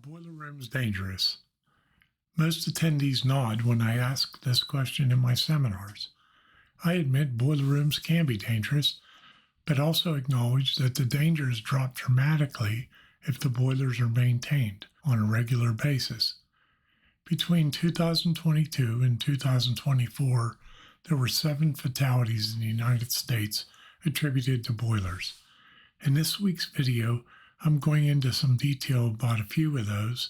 boiler rooms dangerous? Most attendees nod when I ask this question in my seminars. I admit boiler rooms can be dangerous, but also acknowledge that the dangers drop dramatically if the boilers are maintained on a regular basis. Between 2022 and 2024, there were 7 fatalities in the United States attributed to boilers. In this week's video, I'm going into some detail about a few of those.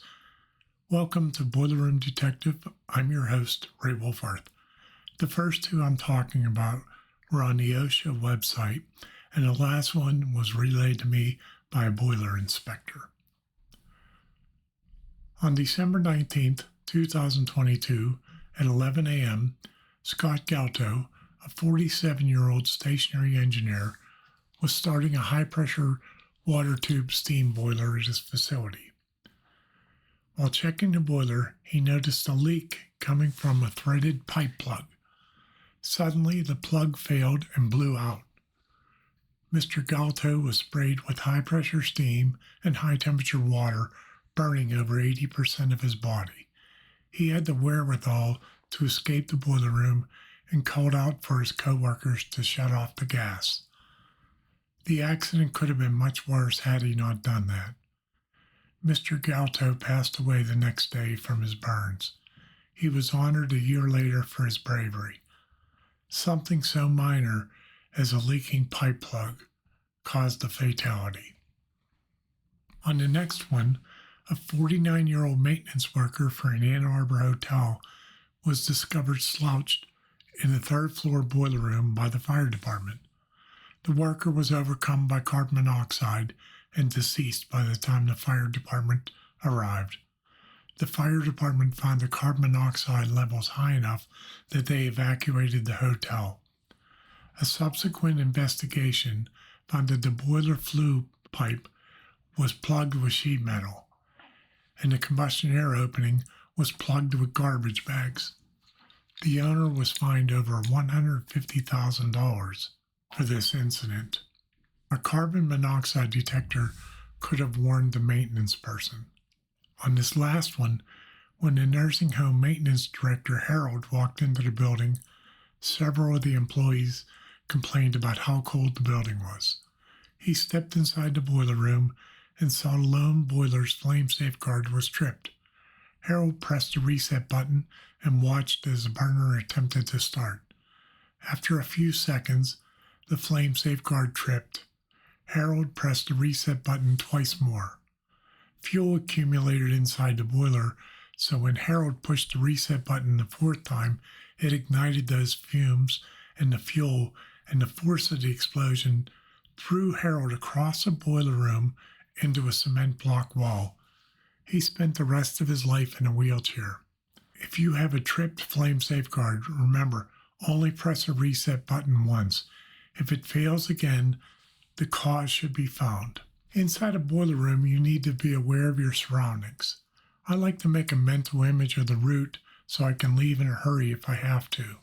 Welcome to Boiler Room Detective. I'm your host, Ray Wolfarth. The first 2 I'm talking about were on the OSHA website, and the last one was relayed to me by a boiler inspector. On December 19th, 2022, at 11 a.m., Scott Galto, a 47-year-old stationary engineer, was starting a high-pressure water tube steam boiler at his facility. While checking the boiler, he noticed a leak coming from a threaded pipe plug. Suddenly, the plug failed and blew out. Mr. Galto was sprayed with high-pressure steam and high-temperature water, burning over 80% of his body. He had the wherewithal to escape the boiler room and called out for his coworkers to shut off the gas. The accident could have been much worse had he not done that. Mr. Galto passed away the next day from his burns. He was honored a year later for his bravery. Something so minor as a leaking pipe plug caused the fatality. On the next one, a 49-year-old maintenance worker for an Ann Arbor hotel was discovered slouched in the third-floor boiler room by the fire department. The worker was overcome by carbon monoxide and deceased by the time the fire department arrived. The fire department found the carbon monoxide levels high enough that they evacuated the hotel. A subsequent investigation found that the boiler flue pipe was plugged with sheet metal, and the combustion air opening was plugged with garbage bags. The owner was fined over $150,000 for this incident. A carbon monoxide detector could have warned the maintenance person. On this last one, when the nursing home maintenance director Harold walked into the building, several of the employees complained about how cold the building was. He stepped inside the boiler room and saw the lone boiler's flame safeguard was tripped. Harold pressed the reset button and watched as the burner attempted to start. After a few seconds, the flame safeguard tripped. Harold pressed the reset button twice more. Fuel accumulated inside the boiler, so when Harold pushed the reset button the 4th time, it ignited those fumes and the fuel, and the force of the explosion threw Harold across the boiler room into a cement block wall. He spent the rest of his life in a wheelchair. If you have a tripped flame safeguard, remember, only press a reset button once. If it fails again, the cause should be found. Inside a boiler room, you need to be aware of your surroundings. I like to make a mental image of the route so I can leave in a hurry if I have to.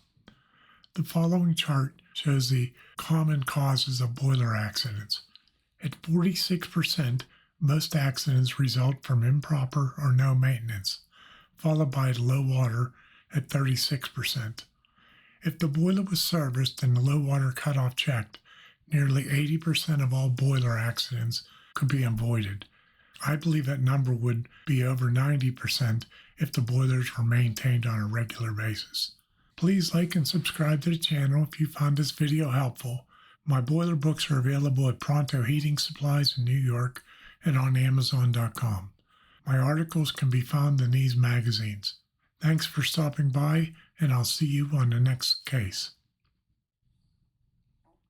The following chart shows the common causes of boiler accidents. At 46%, most accidents result from improper or no maintenance, followed by low water at 36%. If the boiler was serviced and the low water cutoff checked, nearly 80% of all boiler accidents could be avoided. I believe that number would be over 90% if the boilers were maintained on a regular basis. Please like and subscribe to the channel if you found this video helpful. My boiler books are available at Pronto Heating Supplies in New York and on Amazon.com. My articles can be found in these magazines. Thanks for stopping by, and I'll see you on the next case.